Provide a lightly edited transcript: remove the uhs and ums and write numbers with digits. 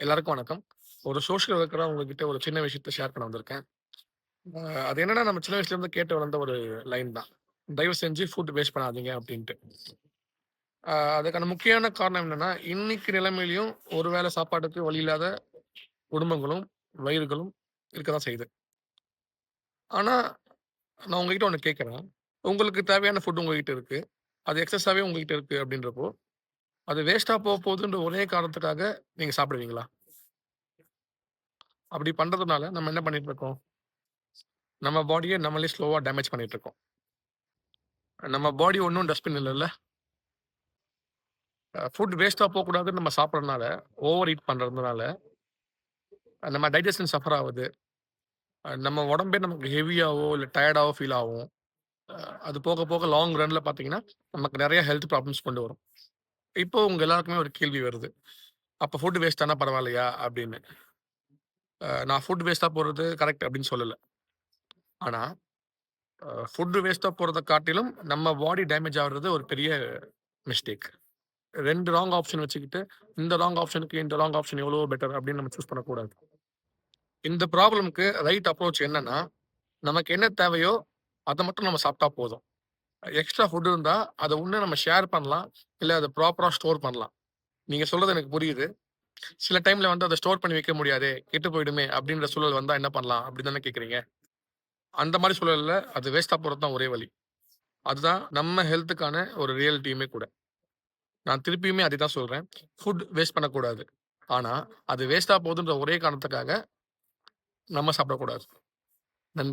எல்லாருக்கும் வணக்கம். ஒரு சோஷியல் ஒர்க்கரா உங்ககிட்ட ஒரு சின்ன விஷயத்த ஷேர் பண்ண வந்திருக்கேன். அது என்னன்னா நம்ம சின்ன வயசுலேருந்து கேட்டு வளர்ந்த ஒரு லைன் தான். தயவு செஞ்சு ஃபுட் வேஸ்ட் பண்ணாதீங்க அப்டின்ட்டு. அதுக்கான முக்கியமான காரணம் என்னன்னா, இன்னைக்கு நிலைமையிலயும் ஒரு வேள சாப்பாட்டுக்கு வழி இல்லாத குடும்பங்களும், வயிறுகளும் இருக்க தான் செய்யுது. ஆனா, நான் உங்ககிட்ட ஒண்ணு கேட்கிறேன். உங்களுக்கு தேவையான ஃபுட் உங்ககிட்ட இருக்கு. அது எக்ஸஸாவே உங்ககிட்ட இருக்கு அப்டின்றப்போ, அது வேஸ்ட்டா போகுதுன்ற ஒரே காரணத்துக்காக நீங்க சாப்பிடுவீங்களா? அப்படி பண்றதுனால நம்ம என்ன பண்ணிட்டு இருக்கோம்? நம்ம பாடிய நம்மளே ஸ்லோவா டேமேஜ் பண்ணிட்டு இருக்கோம். நம்ம பாடி ஒண்ணும் டஸ்ட்பின் இல்லல்ல. ஃபுட் வேஸ்ட்டா போக்கூடாதுன்னு நம்ம சாப்பிடுறதுனால, ஓவர் ஈட் பண்றதுனால, நம்ம டைஜெஸ்ஷன் சஃபர் ஆவுது. நம்ம உடம்பே நமக்கு ஹெவியாவோ, இல்ல டயர்டாவோ ஃபீல் ஆகும். அ அது போக போக லாங் ரன்ல பார்த்தீங்கன்னா, நமக்கு நெறைய ஹெல்த் ப்ராப்ளம்ஸ் கொண்டு வரும். இப்போ உங்க எல்லாருக்குமே ஒரு கேள்வி வருது. அப்ப ஃபுட் வேஸ்ட் ஆனா பரவாயில்லையா? அப்படின்னு. நான் ஃபுட் வேஸ்ட்டா போறது கரெக்ட் அப்படின்னு சொல்லல. ஆனா, ஃபுட் வேஸ்ட்டா போறத காட்டிலும் நம்ம பாடி டேமேஜ் ஆகுறது ஒரு பெரிய மிஸ்டேக். 2 ராங் ஆப்ஷன் வச்சுக்கிட்டு, இந்த ராங் ஆப்ஷனுக்கு இந்த ராங் ஆப்ஷன் எவ்வளவோ பெட்டர் அப்படின்னு நம்ம சூஸ் பண்ணக்கூடாது. இந்த ப்ராப்ளம்க்கு ரைட் அப்ரோச் என்னன்னா, நமக்கு என்ன தேவையோ அத மட்டும் நம்ம சாப்பிட்டா போதும். எக்ஸ்ட்ரா ஃபுட் இருந்தா அத ஒண்ணு நம்ம ஷேர் பண்ணலாம். இல்ல அத ப்ராப்பரா ஸ்டோர் பண்ணலாம். நீங்க சொல்றது எனக்கு புரியுது. சில டைம்ல வந்து அத ஸ்டோர் பண்ணி வைக்க முடியாதே, கெட்டு போயிடுமே அப்படின்ற சூழல் வந்தா என்ன பண்ணலாம்? அப்படி தானே கேட்கிறீங்க? அந்த மாரி சூழல்ல அது வேஸ்ட்டா போறது தான் ஒரே வழி. அதுதான் நம்ம ஹெல்த்துக்கான ஒரு ரியாலிட்டியுமே கூட. நான் திருப்பியுமே அதே தான் சொல்றேன். ஃபுட் வேஸ்ட் பண்ணக்கூடாது. ஆனா, அது வேஸ்ட்டா போகுதுன்ற ஒரே காரணத்துக்காக நம்ம சாப்பிடக்கூடாது. நன்றி.